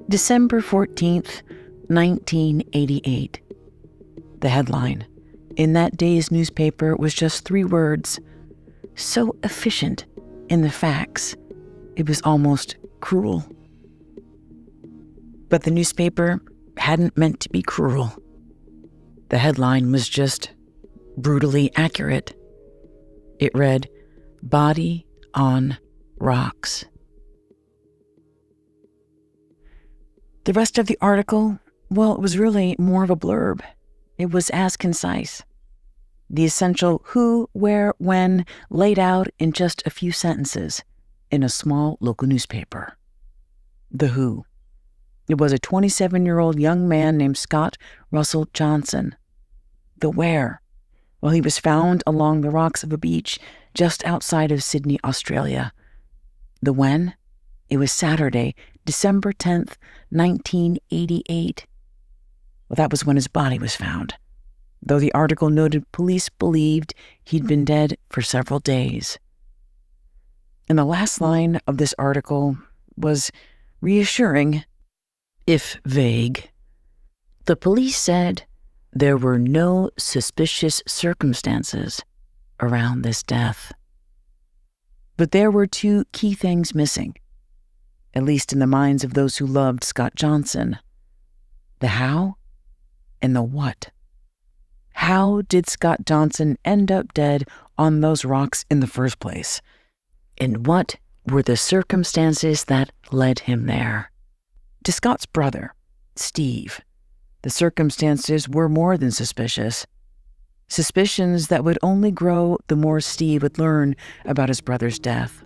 December 14th, 1988. The headline in that day's newspaper was just 3 words, so efficient in the facts, it was almost cruel. But the newspaper hadn't meant to be cruel. The headline was just brutally accurate. It read, "Body on Rocks." The rest of the article, well, it was really more of a blurb. It was as concise. The essential who, where, when laid out in just a few sentences in a small local newspaper. The who. It was a 27-year-old young man named Scott Russell Johnson. The where. Well, he was found along the rocks of a beach just outside of Sydney, Australia. The when. It was Saturday, December 10th, 1988. Well, that was when his body was found, though the article noted police believed he'd been dead for several days. And the last line of this article was reassuring, if vague. The police said there were no suspicious circumstances around this death. But there were 2 key things missing, at least in the minds of those who loved Scott Johnson: the how and the what. How did Scott Johnson end up dead on those rocks in the first place? And what were the circumstances that led him there? To Scott's brother, Steve, the circumstances were more than suspicious. Suspicions that would only grow the more Steve would learn about his brother's death.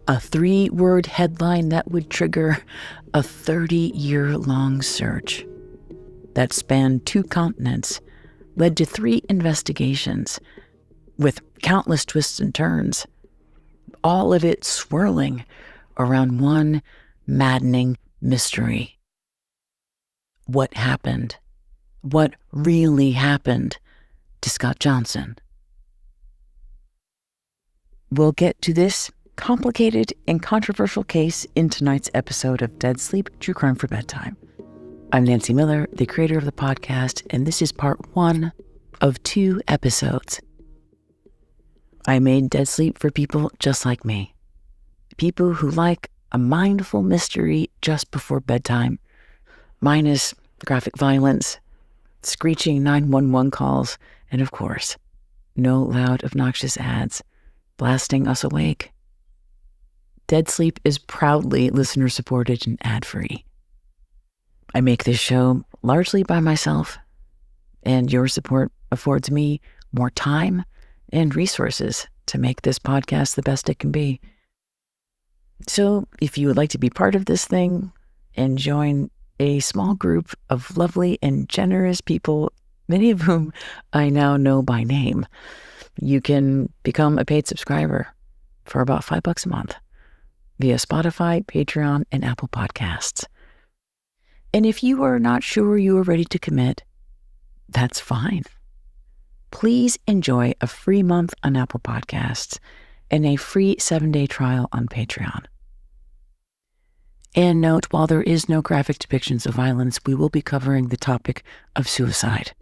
A 3-word headline that would trigger a 30-year-long search that spanned 2 continents, led to 3 investigations with countless twists and turns, all of it swirling around one maddening mystery. What happened? What really happened to Scott Johnson? We'll get to this complicated and controversial case in tonight's episode of Dead Sleep, True Crime for Bedtime. I'm Nancy Miller, the creator of the podcast, and this is part 1 of 2 episodes. I made Dead Sleep for people just like me. People who like a mindful mystery just before bedtime, minus graphic violence, screeching 911 calls, and of course, no loud, obnoxious ads blasting us awake. Dead Sleep is proudly listener-supported and ad-free. I make this show largely by myself, and your support affords me more time and resources to make this podcast the best it can be. So if you would like to be part of this thing and join a small group of lovely and generous people, many of whom I now know by name, you can become a paid subscriber for about $5 a month via Spotify, Patreon, and Apple Podcasts. And if you are not sure you are ready to commit, that's fine. Please enjoy a free month on Apple Podcasts and a free 7-day trial on Patreon. And note, while there is no graphic depictions of violence, we will be covering the topic of suicide.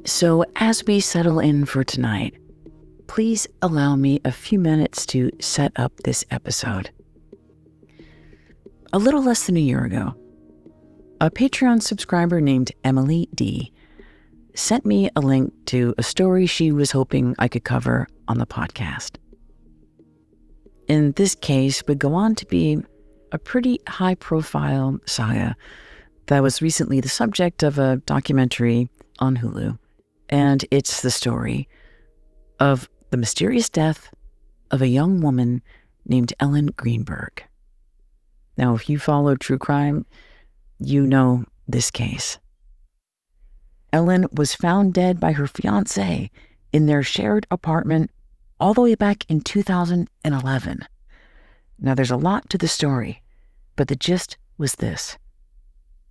So as we settle in for tonight, please allow me a few minutes to set up this episode. A little less than a year ago, a Patreon subscriber named Emily D. sent me a link to a story she was hoping I could cover on the podcast. In this case, would go on to be a pretty high-profile saga that was recently the subject of a documentary on Hulu. And it's the story of the mysterious death of a young woman named Ellen Greenberg. Now, if you follow true crime, you know this case. Ellen was found dead by her fiancé in their shared apartment all the way back in 2011. Now, there's a lot to the story, but the gist was this.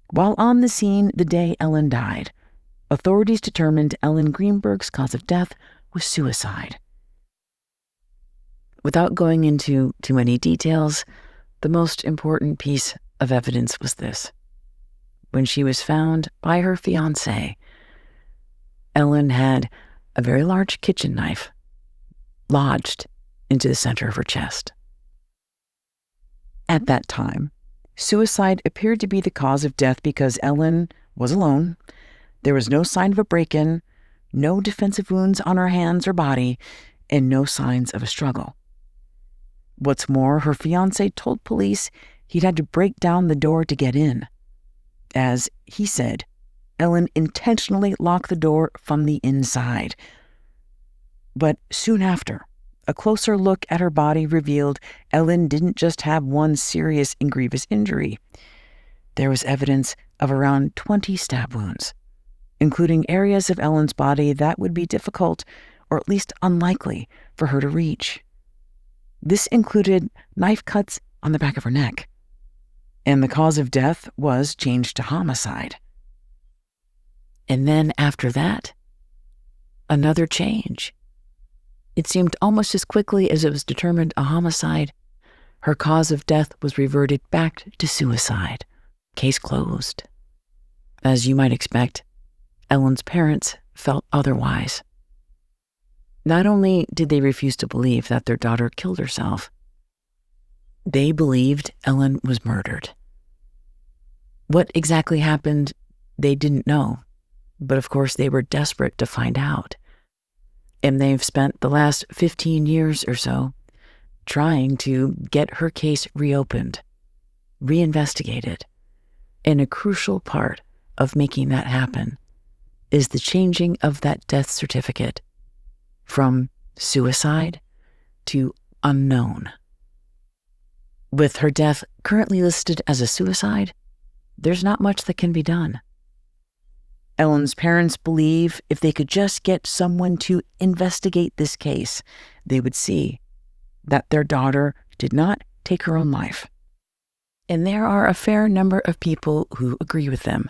While on the scene the day Ellen died, authorities determined Ellen Greenberg's cause of death was suicide. Without going into too many details, the most important piece of evidence was this. When she was found by her fiancé, Ellen had a very large kitchen knife lodged into the center of her chest. At that time, suicide appeared to be the cause of death because Ellen was alone. There was no sign of a break-in, no defensive wounds on her hands or body, and no signs of a struggle. What's more, her fiancé told police he'd had to break down the door to get in. As he said, Ellen intentionally locked the door from the inside. But soon after, a closer look at her body revealed Ellen didn't just have one serious and grievous injury. There was evidence of around 20 stab wounds, including areas of Ellen's body that would be difficult, or at least unlikely, for her to reach. This included knife cuts on the back of her neck, and the cause of death was changed to homicide. And then after that, another change. It seemed almost as quickly as it was determined a homicide, her cause of death was reverted back to suicide. Case closed. As you might expect, Ellen's parents felt otherwise. Not only did they refuse to believe that their daughter killed herself, they believed Ellen was murdered. What exactly happened, they didn't know, but of course they were desperate to find out. And they've spent the last 15 years or so trying to get her case reopened, reinvestigated. And a crucial part of making that happen is the changing of that death certificate from suicide to unknown. With her death currently listed as a suicide, there's not much that can be done. Ellen's parents believe if they could just get someone to investigate this case, they would see that their daughter did not take her own life. And there are a fair number of people who agree with them,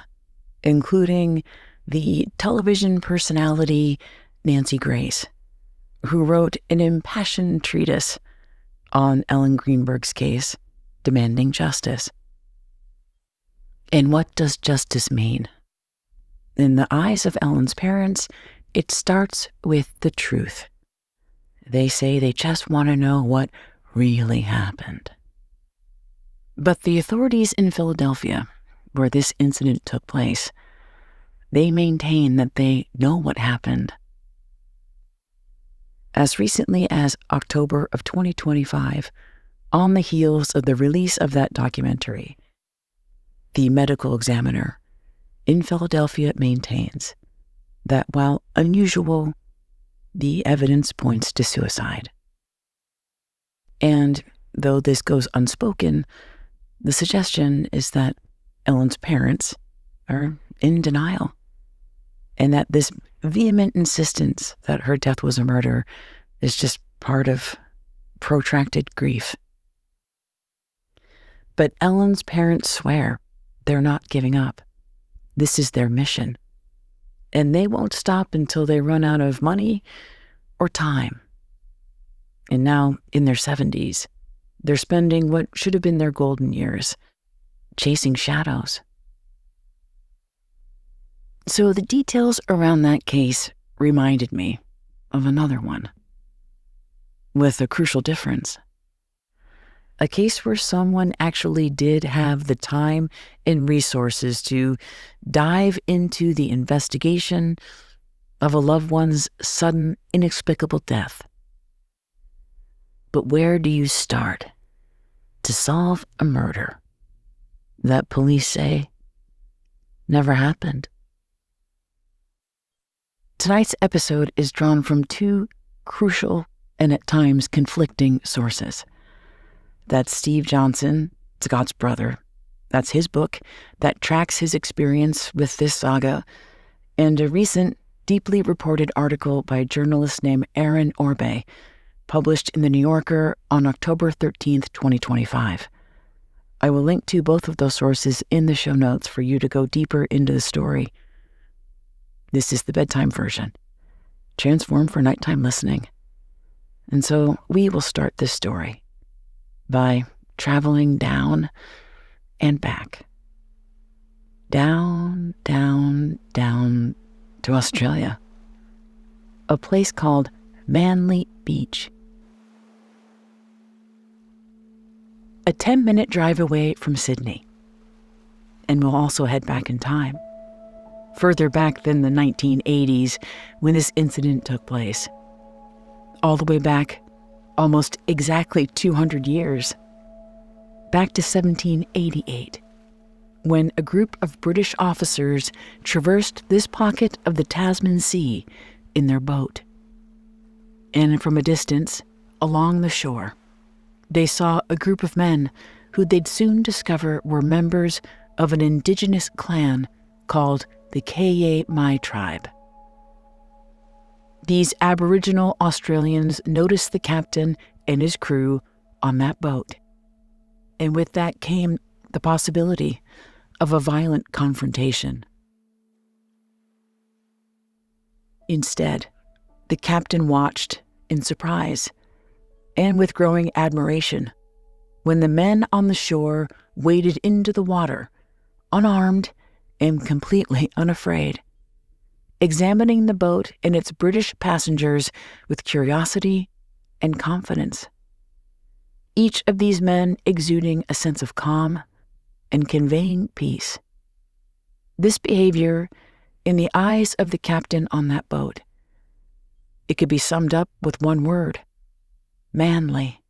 including the television personality Nancy Grace, who wrote an impassioned treatise on Ellen Greenberg's case, demanding justice. And what does justice mean? In the eyes of Ellen's parents, it starts with the truth. They say they just want to know what really happened. But the authorities in Philadelphia, where this incident took place, they maintain that they know what happened. As recently as October of 2025, on the heels of the release of that documentary, the medical examiner in Philadelphia maintains that while unusual, the evidence points to suicide. And though this goes unspoken, the suggestion is that Ellen's parents are in denial, and that this vehement insistence that her death was a murder is just part of protracted grief. But Ellen's parents swear they're not giving up. This is their mission, and they won't stop until they run out of money or time. And now, in their 70s, they're spending what should have been their golden years chasing shadows. So the details around that case reminded me of another one, with a crucial difference. A case where someone actually did have the time and resources to dive into the investigation of a loved one's sudden, inexplicable death. But where do you start to solve a murder that police say never happened? Tonight's episode is drawn from two crucial and at times conflicting sources. That's Steve Johnson, Scott's brother. That's his book that tracks his experience with this saga, and a recent, deeply reported article by a journalist named Aaron Orbe, published in The New Yorker on October 13th, 2025. I will link to both of those sources in the show notes for you to go deeper into the story. This is the bedtime version, transformed for nighttime listening. And so we will start this story by traveling down and back. Down, down, down to Australia. A place called Manly Beach. A 10-minute drive away from Sydney. And we'll also head back in time. Further back than the 1980s when this incident took place. All the way back, almost exactly 200 years. Back to 1788, when a group of British officers traversed this pocket of the Tasman Sea in their boat. And from a distance, along the shore, they saw a group of men who they'd soon discover were members of an indigenous clan called the Mai tribe. These Aboriginal Australians noticed the captain and his crew on that boat. And with that came the possibility of a violent confrontation. Instead, the captain watched in surprise and with growing admiration when the men on the shore waded into the water, unarmed and completely unafraid, examining the boat and its British passengers with curiosity and confidence. Each of these men exuding a sense of calm and conveying peace. This behavior, in the eyes of the captain on that boat, it could be summed up with one word: manly.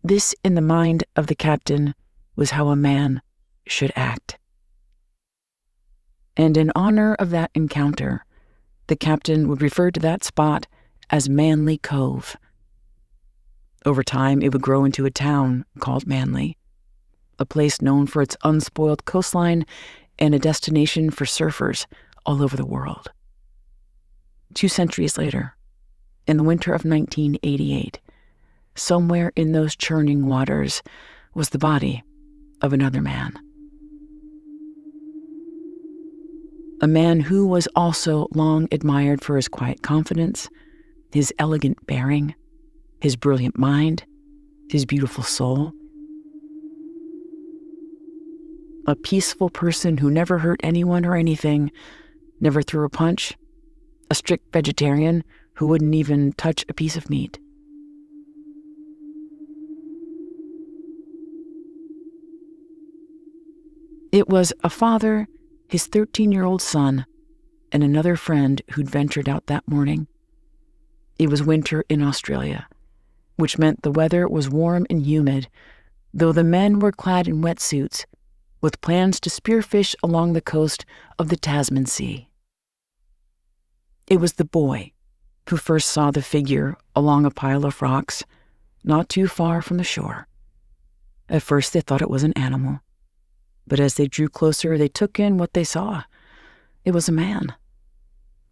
This, in the mind of the captain, was how a man should act. And in honor of that encounter, the captain would refer to that spot as Manly Cove. Over time, it would grow into a town called Manly, a place known for its unspoiled coastline and a destination for surfers all over the world. 2 centuries later, in the winter of 1988, somewhere in those churning waters was the body of another man. A man who was also long admired for his quiet confidence, his elegant bearing, his brilliant mind, his beautiful soul. A peaceful person who never hurt anyone or anything, never threw a punch, a strict vegetarian who wouldn't even touch a piece of meat. It was a father, his 13-year-old son, and another friend who'd ventured out that morning. It was winter in Australia, which meant the weather was warm and humid, though the men were clad in wetsuits, with plans to spearfish along the coast of the Tasman Sea. It was the boy who first saw the figure along a pile of rocks, not too far from the shore. At first they thought it was an animal, but as they drew closer, they took in what they saw. It was a man.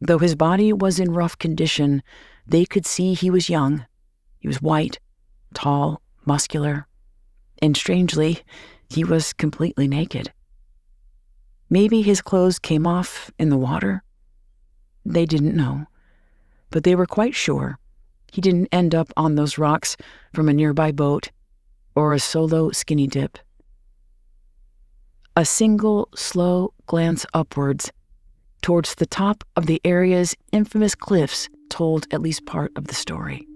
Though his body was in rough condition, they could see he was young. He was white, tall, muscular, and strangely, he was completely naked. Maybe his clothes came off in the water. They didn't know, but they were quite sure he didn't end up on those rocks from a nearby boat or a solo skinny dip. A single, slow glance upwards towards the top of the area's infamous cliffs told at least part of the story.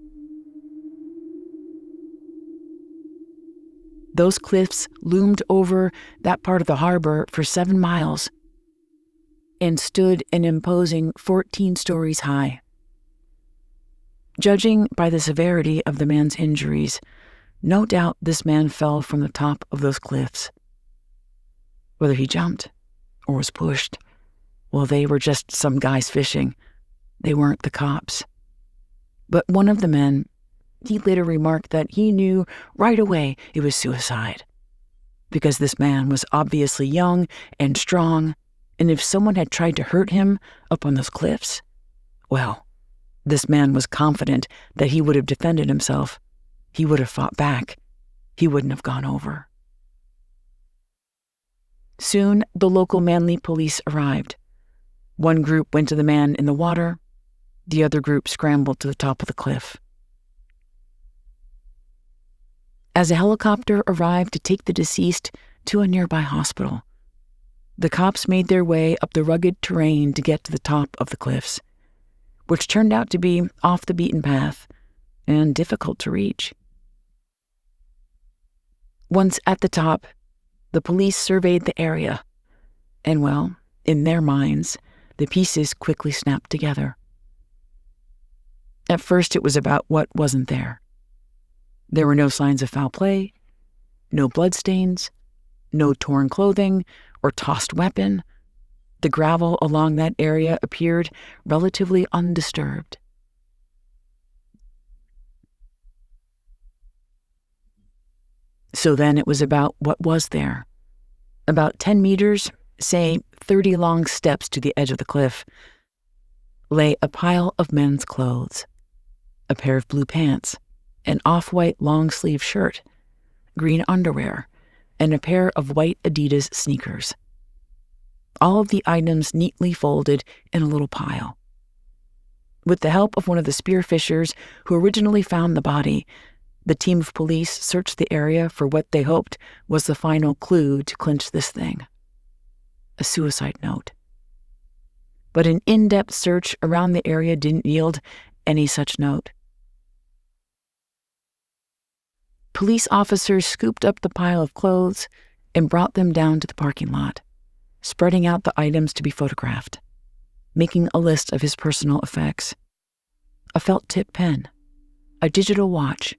Those cliffs loomed over that part of the harbor for 7 miles and stood an imposing 14 stories high. Judging by the severity of the man's injuries, no doubt this man fell from the top of those cliffs. Whether he jumped or was pushed, well, they were just some guys fishing. They weren't the cops. But one of the men, he later remarked that he knew right away it was suicide, because this man was obviously young and strong, and if someone had tried to hurt him up on those cliffs, well, this man was confident that he would have defended himself. He would have fought back. He wouldn't have gone over. Soon, the local Manly police arrived. One group went to the man in the water. The other group scrambled to the top of the cliff. As a helicopter arrived to take the deceased to a nearby hospital, the cops made their way up the rugged terrain to get to the top of the cliffs, which turned out to be off the beaten path and difficult to reach. Once at the top, the police surveyed the area, and well, in their minds, the pieces quickly snapped together. At first, it was about what wasn't there. There were no signs of foul play, no bloodstains, no torn clothing or tossed weapon. The gravel along that area appeared relatively undisturbed. So then it was about what was there. About 10 meters, say 30 long steps to the edge of the cliff, lay a pile of men's clothes, a pair of blue pants, an off-white long-sleeve shirt, green underwear, and a pair of white Adidas sneakers. All of the items neatly folded in a little pile. With the help of one of the spearfishers who originally found the body, the team of police searched the area for what they hoped was the final clue to clinch this thing: a suicide note. But an in-depth search around the area didn't yield any such note. Police officers scooped up the pile of clothes and brought them down to the parking lot, spreading out the items to be photographed, making a list of his personal effects: a felt-tip pen, a digital watch,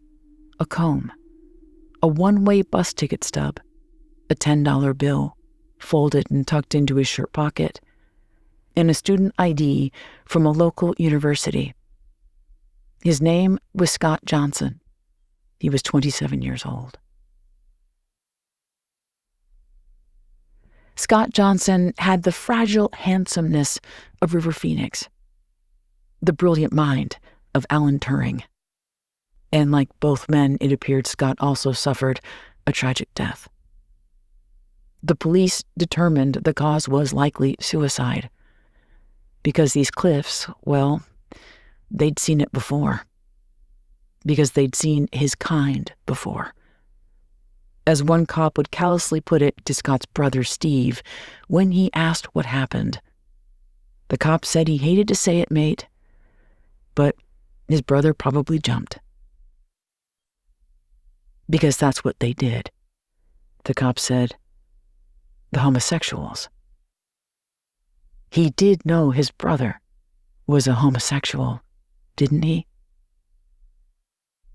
a comb, a one-way bus ticket stub, a $10 bill folded and tucked into his shirt pocket, and a student ID from a local university. His name was Scott Johnson. He was 27 years old. Scott Johnson had the fragile handsomeness of River Phoenix, the brilliant mind of Alan Turing. And like both men, it appeared Scott also suffered a tragic death. The police determined the cause was likely suicide, because these cliffs, well, they'd seen it before. Because they'd seen his kind before. As one cop would callously put it to Scott's brother Steve when he asked what happened. The cop said he hated to say it, mate, but his brother probably jumped. Because that's what they did. The cop said, the homosexuals. He did know his brother was a homosexual, didn't he?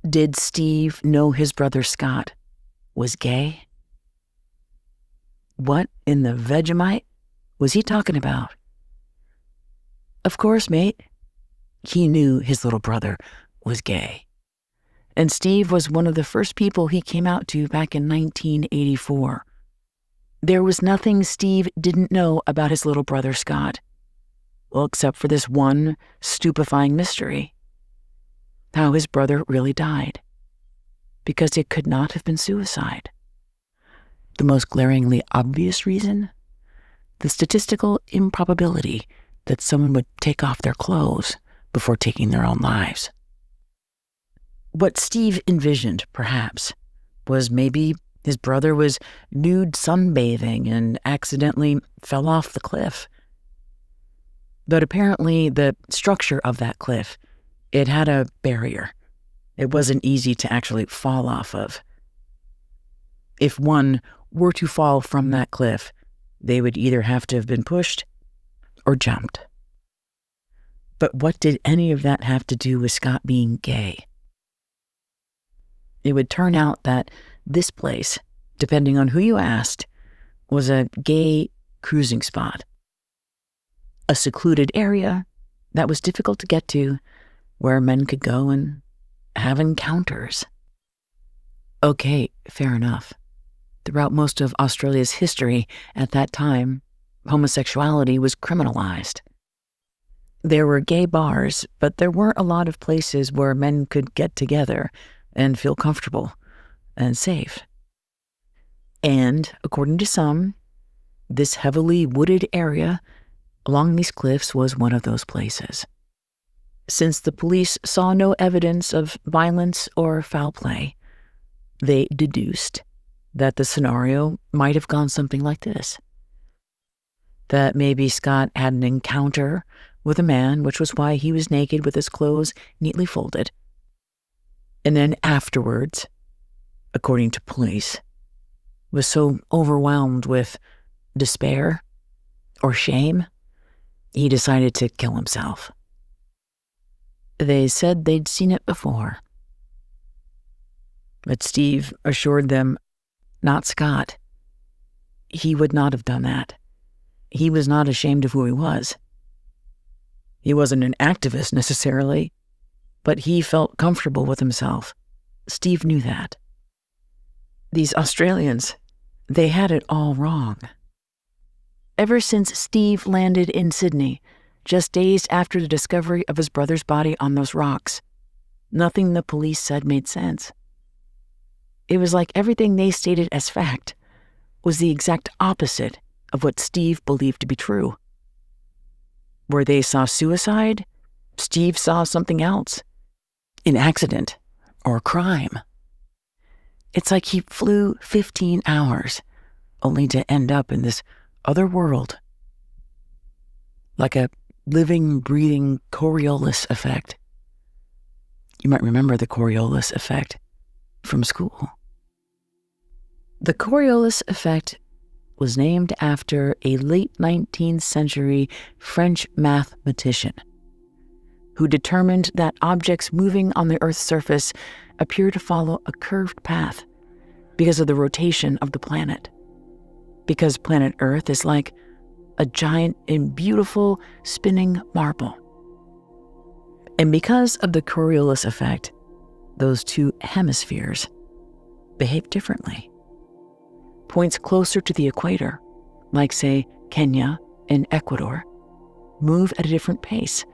Did Steve know his brother Scott was gay? What in the Vegemite was he talking about? Of course, mate. He knew his little brother was gay. And Steve was one of the first people he came out to back in 1984. There was nothing Steve didn't know about his little brother Scott. Well, except for this one stupefying mystery: how his brother really died. Because it could not have been suicide. The most glaringly obvious reason? The statistical improbability that someone would take off their clothes before taking their own lives. What Steve envisioned, perhaps, was maybe his brother was nude sunbathing and accidentally fell off the cliff. But apparently the structure of that cliff, it had a barrier. It wasn't easy to actually fall off of. If one were to fall from that cliff, they would either have to have been pushed or jumped. But what did any of that have to do with Scott being gay? It would turn out that this place, depending on who you asked, was a gay cruising spot. A secluded area that was difficult to get to, where men could go and have encounters. Okay, fair enough. Throughout most of Australia's history at that time, homosexuality was criminalized. There were gay bars, but there weren't a lot of places where men could get together and feel comfortable and safe. And, according to some, this heavily wooded area along these cliffs was one of those places. Since the police saw no evidence of violence or foul play, they deduced that the scenario might have gone something like this. That maybe Scott had an encounter with a man, which was why he was naked with his clothes neatly folded. And then afterwards, according to police, was so overwhelmed with despair or shame, he decided to kill himself. They said they'd seen it before. But Steve assured them, not Scott. He would not have done that. He was not ashamed of who he was. He wasn't an activist necessarily, but he felt comfortable with himself. Steve knew that. These Australians, they had it all wrong. Ever since Steve landed in Sydney, just days after the discovery of his brother's body on those rocks, nothing the police said made sense. It was like everything they stated as fact was the exact opposite of what Steve believed to be true. Where they saw suicide, Steve saw something else. An accident or a crime. It's like he flew 15 hours only to end up in this other world. Like a living, breathing Coriolis effect. You might remember the Coriolis effect from school. The Coriolis effect was named after a late 19th century French mathematician who determined that objects moving on the Earth's surface appear to follow a curved path because of the rotation of the planet. Because planet Earth is like a giant and beautiful spinning marble. And because of the Coriolis effect, those two hemispheres behave differently. Points closer to the equator, like say Kenya and Ecuador, move at a different pace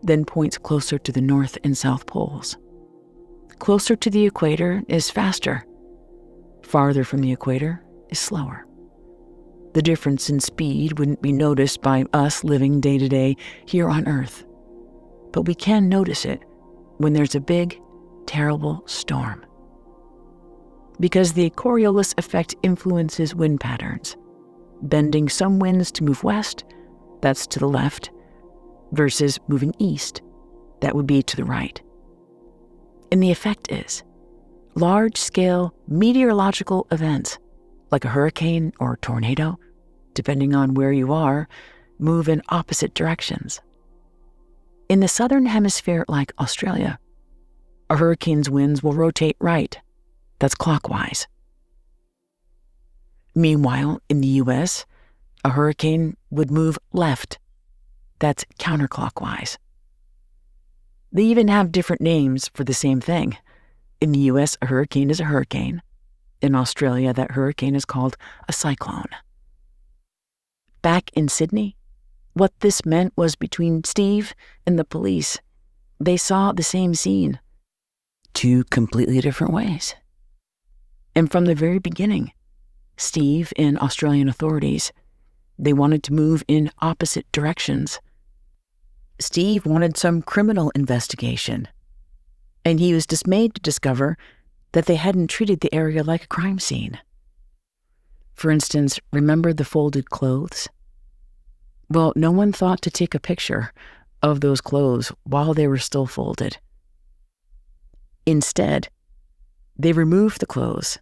than points closer to the North and South poles. Closer to the equator is faster. Farther from the equator is slower. The difference in speed wouldn't be noticed by us living day to day here on Earth. But we can notice it when there's a big, terrible storm. Because the Coriolis effect influences wind patterns, bending some winds to move west, that's to the left, versus moving east, that would be to the right. And the effect is large-scale meteorological events, like a hurricane or a tornado, depending on where you are, move in opposite directions. In the southern hemisphere, like Australia, a hurricane's winds will rotate right, that's clockwise. Meanwhile, in the US, a hurricane would move left, that's counterclockwise. They even have different names for the same thing. In the US, a hurricane is a hurricane. In Australia, that hurricane is called a cyclone. Back in Sydney, what this meant was between Steve and the police, they saw the same scene, two completely different ways. And from the very beginning, Steve and Australian authorities, they wanted to move in opposite directions. Steve wanted some criminal investigation, and he was dismayed to discover that they hadn't treated the area like a crime scene. For instance, remember the folded clothes? Well, no one thought to take a picture of those clothes while they were still folded. Instead, they removed the clothes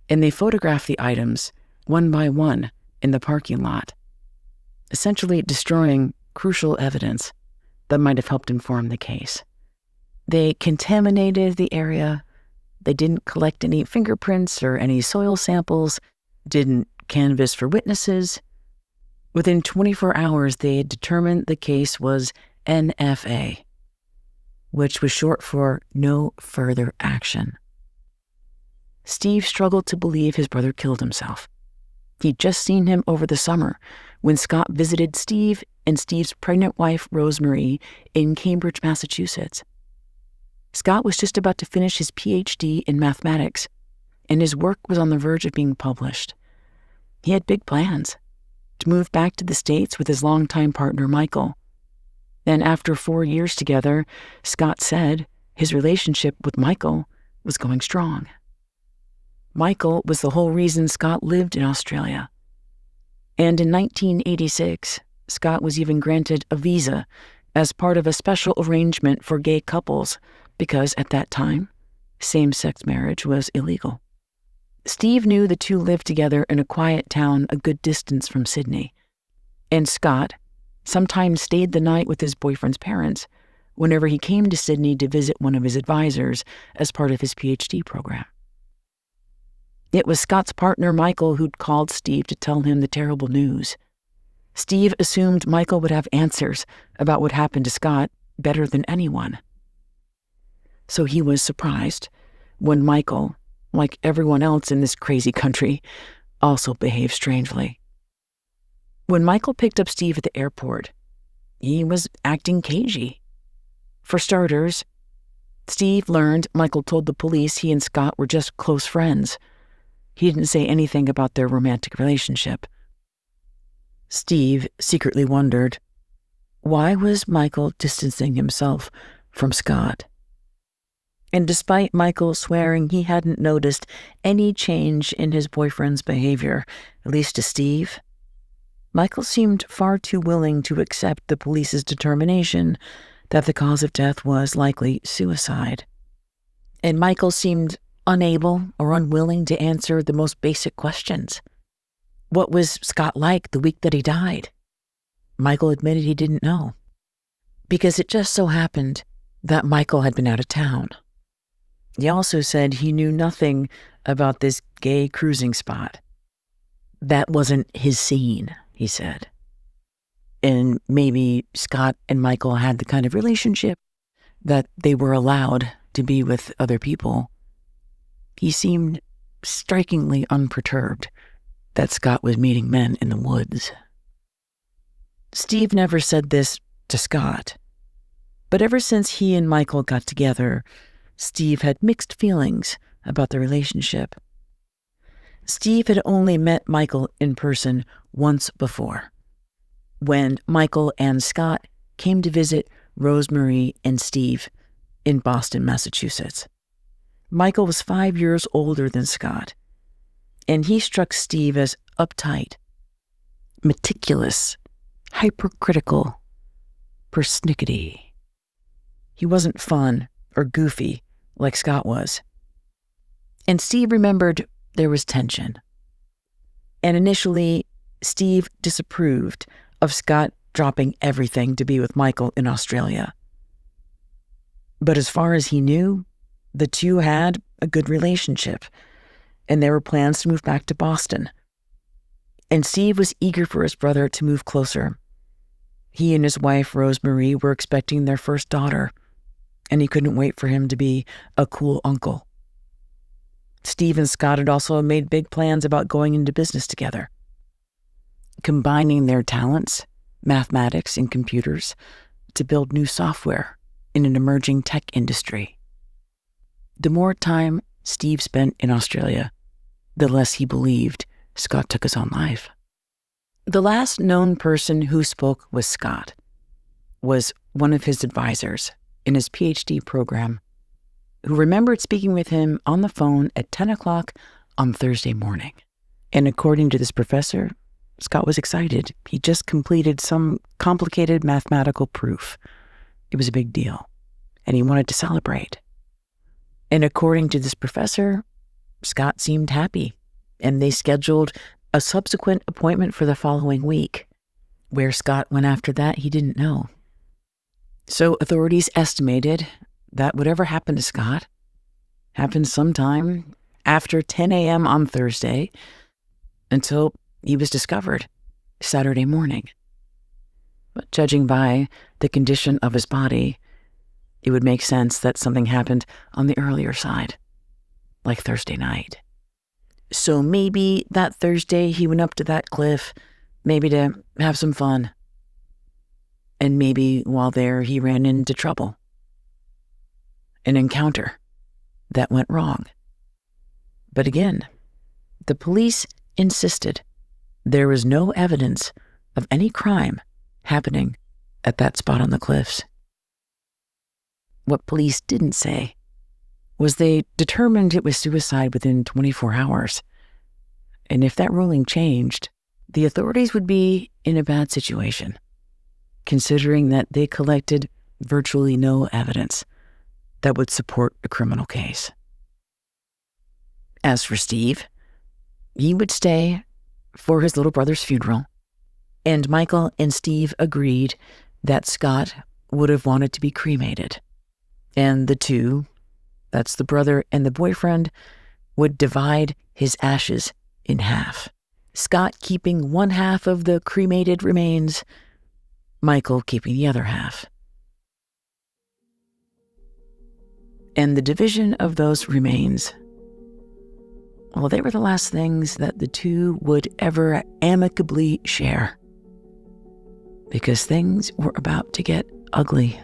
and they photographed the items one by one in the parking lot, essentially destroying crucial evidence that might have helped inform the case. They contaminated the area. They didn't collect any fingerprints or any soil samples, didn't canvass for witnesses. Within 24 hours, they had determined the case was NFA, which was short for no further action. Steve struggled to believe his brother killed himself. He'd just seen him over the summer when Scott visited Steve and Steve's pregnant wife, Rosemarie, in Cambridge, Massachusetts. Scott was just about to finish his PhD in mathematics, and his work was on the verge of being published. He had big plans to move back to the States with his longtime partner, Michael. And after 4 years together, Scott said his relationship with Michael was going strong. Michael was the whole reason Scott lived in Australia. And in 1986, Scott was even granted a visa as part of a special arrangement for gay couples because at that time, same-sex marriage was illegal. Steve knew the two lived together in a quiet town a good distance from Sydney. And Scott sometimes stayed the night with his boyfriend's parents whenever he came to Sydney to visit one of his advisors as part of his PhD program. It was Scott's partner, Michael, who'd called Steve to tell him the terrible news. Steve assumed Michael would have answers about what happened to Scott better than anyone. So he was surprised when Michael, like everyone else in this crazy country, also behaved strangely. When Michael picked up Steve at the airport, he was acting cagey. For starters, Steve learned Michael told the police he and Scott were just close friends. He didn't say anything about their romantic relationship. Steve secretly wondered, why was Michael distancing himself from Scott? And despite Michael swearing he hadn't noticed any change in his boyfriend's behavior, at least to Steve, Michael seemed far too willing to accept the police's determination that the cause of death was likely suicide. And Michael seemed unable or unwilling to answer the most basic questions. What was Scott like the week that he died? Michael admitted he didn't know, because it just so happened that Michael had been out of town. He also said he knew nothing about this gay cruising spot. That wasn't his scene, he said. And maybe Scott and Michael had the kind of relationship that they were allowed to be with other people. He seemed strikingly unperturbed that Scott was meeting men in the woods. Steve never said this to Scott, but ever since he and Michael got together, Steve had mixed feelings about the relationship. Steve had only met Michael in person once before, when Michael and Scott came to visit Rosemary and Steve in Boston, Massachusetts. Michael was 5 years older than Scott, and he struck Steve as uptight, meticulous, hypercritical, persnickety. He wasn't fun or goofy like Scott was. And Steve remembered there was tension. And initially, Steve disapproved of Scott dropping everything to be with Michael in Australia. But as far as he knew, the two had a good relationship, and there were plans to move back to Boston. And Steve was eager for his brother to move closer. He and his wife, Rosemary, were expecting their first daughter, and he couldn't wait for him to be a cool uncle. Steve and Scott had also made big plans about going into business together, combining their talents, mathematics and computers, to build new software in an emerging tech industry. The more time Steve spent in Australia, the less he believed Scott took his own life. The last known person who spoke with Scott was one of his advisors in his PhD program, who remembered speaking with him on the phone at 10 o'clock on Thursday morning. And according to this professor, Scott was excited. He just completed some complicated mathematical proof. It was a big deal, and he wanted to celebrate. And according to this professor, Scott seemed happy, and they scheduled a subsequent appointment for the following week. Where Scott went after that, he didn't know. So authorities estimated that whatever happened to Scott happened sometime after 10 a.m. on Thursday until he was discovered Saturday morning. But judging by the condition of his body, it would make sense that something happened on the earlier side, like Thursday night. So maybe that Thursday he went up to that cliff, maybe to have some fun. And maybe while there he ran into trouble. An encounter that went wrong. But again, the police insisted there was no evidence of any crime happening at that spot on the cliffs. What police didn't say was they determined it was suicide within 24 hours. And if that ruling changed, the authorities would be in a bad situation, considering that they collected virtually no evidence that would support a criminal case. As for Steve, he would stay for his little brother's funeral, and Michael and Steve agreed that Scott would have wanted to be cremated, and the two, that's the brother and the boyfriend, would divide his ashes in half. Scott keeping one half of the cremated remains, Michael keeping the other half. And the division of those remains, well, they were the last things that the two would ever amicably share, because things were about to get ugly.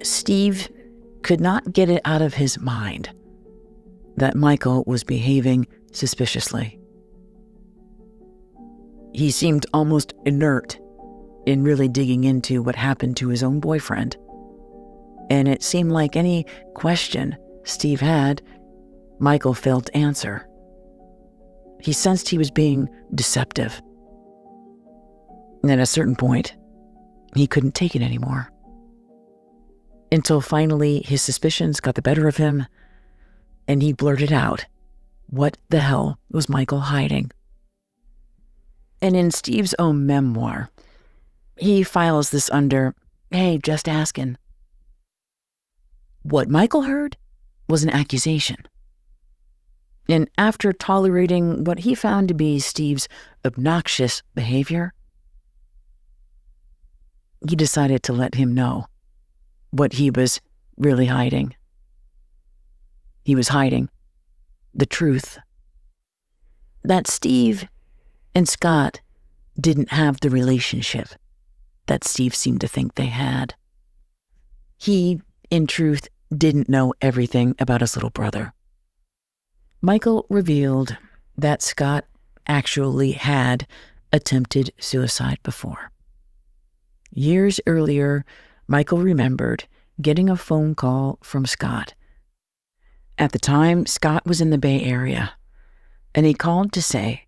Steve could not get it out of his mind that Michael was behaving suspiciously. He seemed almost inert in really digging into what happened to his own boyfriend. And it seemed like any question Steve had, Michael failed to answer. He sensed he was being deceptive. And at a certain point, he couldn't take it anymore. Until finally his suspicions got the better of him, and he blurted out, what the hell was Michael hiding? And in Steve's own memoir, he files this under, hey, just asking. What Michael heard was an accusation. And after tolerating what he found to be Steve's obnoxious behavior, he decided to let him know what he was really hiding. He was hiding the truth that Steve and Scott didn't have the relationship that Steve seemed to think they had. He, in truth, didn't know everything about his little brother. Michael revealed that Scott actually had attempted suicide before. Years earlier, Michael remembered getting a phone call from Scott. At the time, Scott was in the Bay Area, and he called to say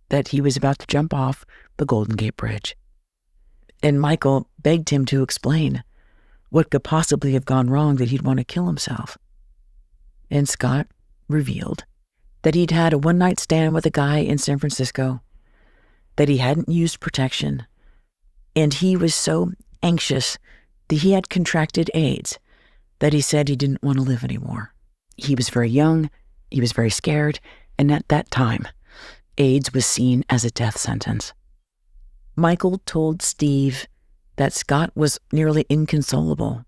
that he was about to jump off the Golden Gate Bridge. And Michael begged him to explain what could possibly have gone wrong that he'd want to kill himself. And Scott revealed that he'd had a one-night stand with a guy in San Francisco, that he hadn't used protection, and he was so anxious that he had contracted AIDS that he said he didn't want to live anymore. He was very young, he was very scared, and at that time, AIDS was seen as a death sentence. Michael told Steve that Scott was nearly inconsolable,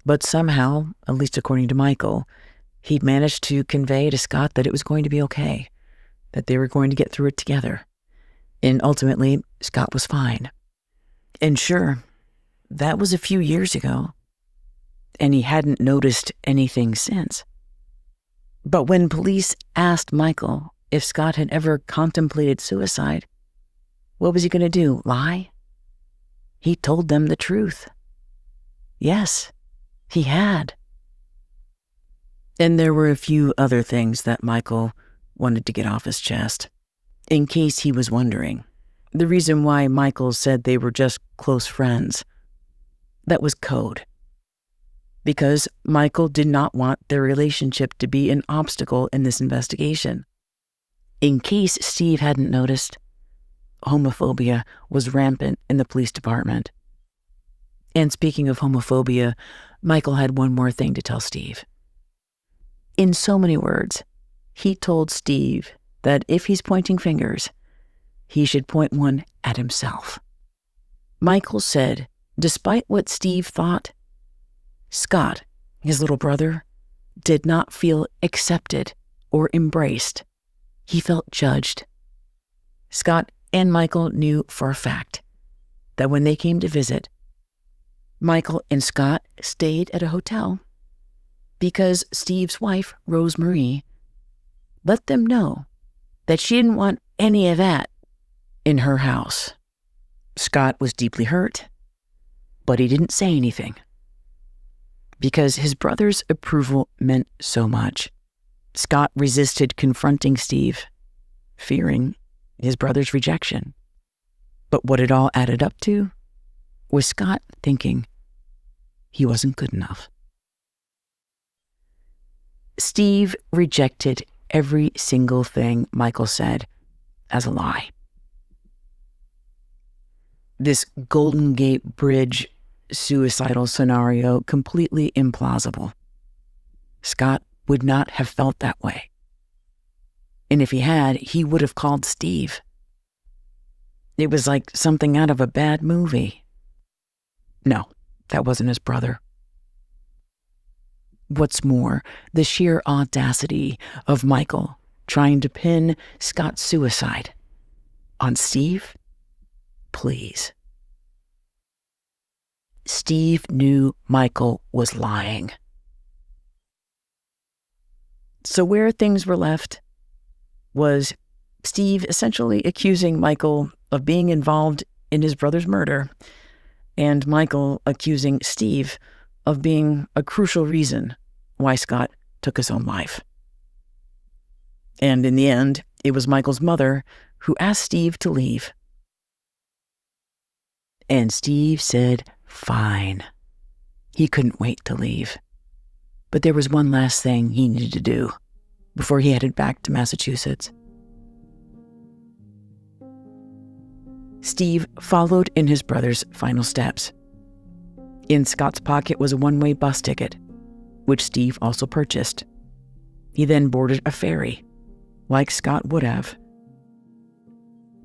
but somehow, at least according to Michael, he'd managed to convey to Scott that it was going to be okay, that they were going to get through it together. And ultimately, Scott was fine. And sure, that was a few years ago, and he hadn't noticed anything since. But when police asked Michael if Scott had ever contemplated suicide, what was he going to do, lie? He told them the truth. Yes, he had. And there were a few other things that Michael wanted to get off his chest, in case he was wondering. The reason why Michael said they were just close friends, that was code. Because Michael did not want their relationship to be an obstacle in this investigation. In case Steve hadn't noticed, homophobia was rampant in the police department. And speaking of homophobia, Michael had one more thing to tell Steve. In so many words, he told Steve that if he's pointing fingers, he should point one at himself. Michael said, despite what Steve thought, Scott, his little brother, did not feel accepted or embraced. He felt judged. Scott and Michael knew for a fact that when they came to visit, Michael and Scott stayed at a hotel because Steve's wife, Rosemarie, let them know that she didn't want any of that in her house. Scott was deeply hurt, but he didn't say anything because his brother's approval meant so much. Scott resisted confronting Steve, fearing his brother's rejection. But what it all added up to was Scott thinking he wasn't good enough. Steve rejected every single thing Michael said as a lie. This Golden Gate Bridge suicidal scenario completely implausible. Scott would not have felt that way. And if he had, he would have called Steve. It was like something out of a bad movie. No, that wasn't his brother. What's more, the sheer audacity of Michael trying to pin Scott's suicide on Steve? Please. Steve knew Michael was lying. So where things were left was Steve essentially accusing Michael of being involved in his brother's murder, and Michael accusing Steve of being a crucial reason why Scott took his own life. And in the end, it was Michael's mother who asked Steve to leave. And Steve said, fine. He couldn't wait to leave. But there was one last thing he needed to do before he headed back to Massachusetts. Steve followed in his brother's final steps. In Scott's pocket was a one-way bus ticket, which Steve also purchased. He then boarded a ferry, like Scott would have,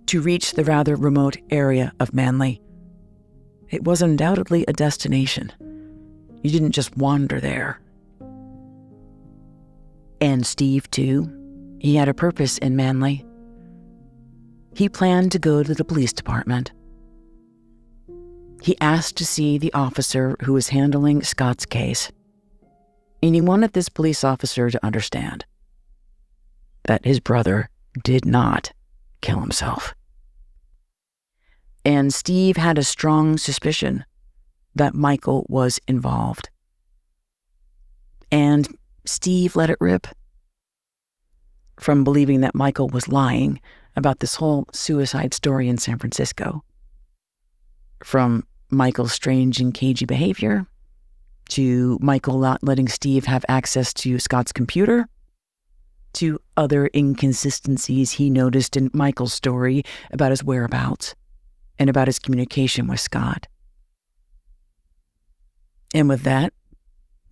to reach the rather remote area of Manly. It was undoubtedly a destination. You didn't just wander there. And Steve, too, he had a purpose in Manly. He planned to go to the police department. He asked to see the officer who was handling Scott's case. And he wanted this police officer to understand that his brother did not kill himself. And Steve had a strong suspicion that Michael was involved. And Steve let it rip. From believing that Michael was lying about this whole suicide story in San Francisco. From Michael's strange and cagey behavior, to Michael not letting Steve have access to Scott's computer, to other inconsistencies he noticed in Michael's story about his whereabouts and about his communication with Scott. And with that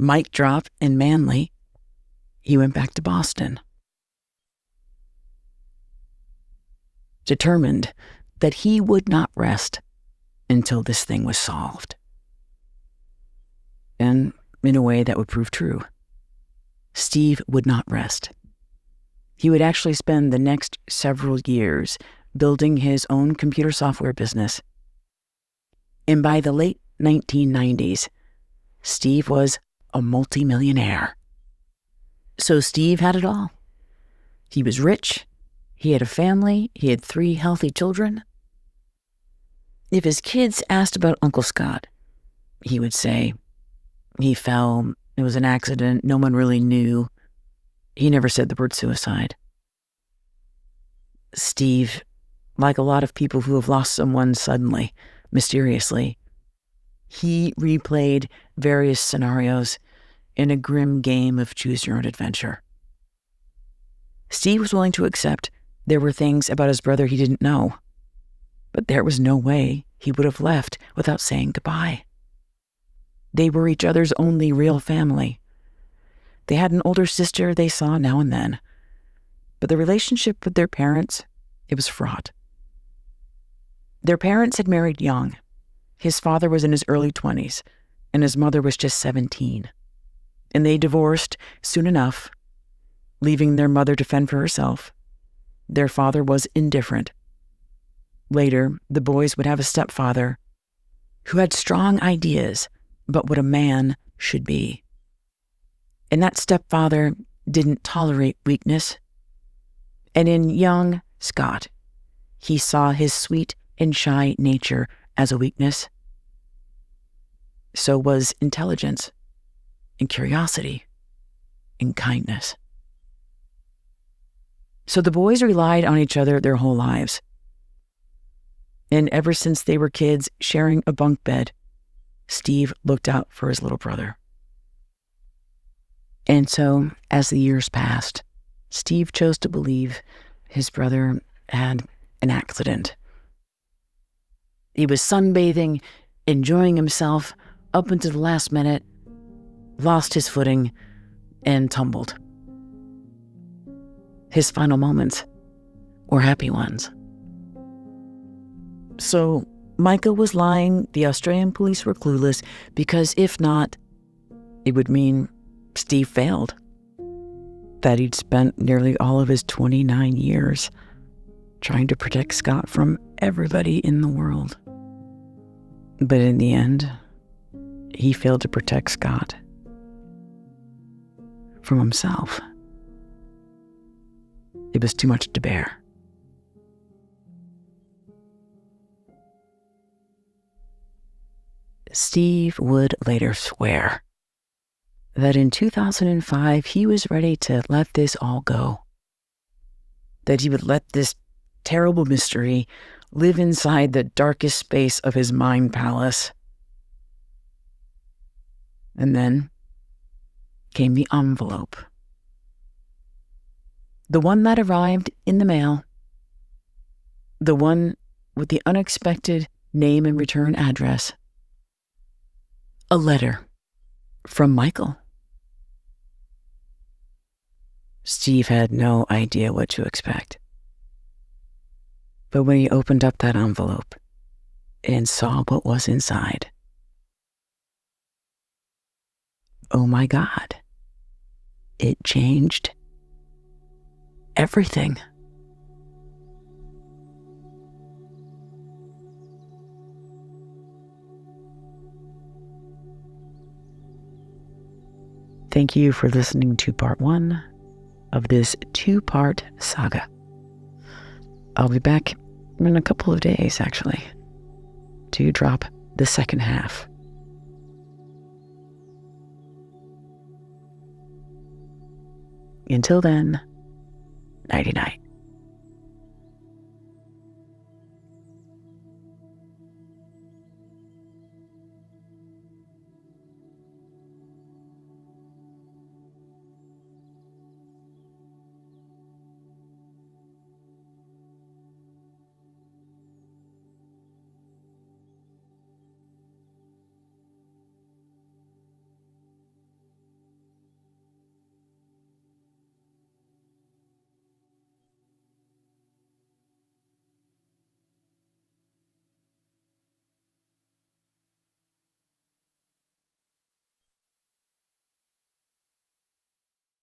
mic drop in Manly, he went back to Boston, determined that he would not rest until this thing was solved. And in a way that would prove true. Steve would not rest. He would actually spend the next several years building his own computer software business. And by the late 1990s, Steve was a multimillionaire. So Steve had it all. He was rich. He had a family. He had 3 healthy children. If his kids asked about Uncle Scott, he would say, he fell, it was an accident, no one really knew. He never said the word suicide. Steve, like a lot of people who have lost someone suddenly, mysteriously, he replayed various scenarios in a grim game of choose your own adventure. Steve was willing to accept there were things about his brother he didn't know, but there was no way he would have left without saying goodbye. They were each other's only real family. They had an older sister they saw now and then, but the relationship with their parents, it was fraught. Their parents had married young. His father was in his early 20s, and his mother was just 17. And they divorced soon enough, leaving their mother to fend for herself. Their father was indifferent. Later, the boys would have a stepfather who had strong ideas about what a man should be. And that stepfather didn't tolerate weakness. And in young Scott, he saw his sweet and shy nature as a weakness, so was intelligence and curiosity and kindness. So the boys relied on each other their whole lives. And ever since they were kids sharing a bunk bed, Steve looked out for his little brother. And so, as the years passed, Steve chose to believe his brother had an accident. He was sunbathing, enjoying himself up until the last minute, lost his footing, and tumbled. His final moments were happy ones. So Micah was lying. The Australian police were clueless because if not, it would mean Steve failed. That he'd spent nearly all of his 29 years trying to protect Scott from everybody in the world. But in the end, he failed to protect Scott from himself. It was too much to bear. Steve would later swear that in 2005 he was ready to let this all go. That he would let this terrible mystery live inside the darkest space of his mind palace. And then came the envelope. The one that arrived in the mail. The one with the unexpected name and return address. A letter from Michael. Steve had no idea what to expect. But when he opened up that envelope and saw what was inside, oh my God, it changed everything. Thank you for listening to part 1 of this 2-part saga. I'll be back in a couple of days, actually, to drop the second half. Until then, nighty-night.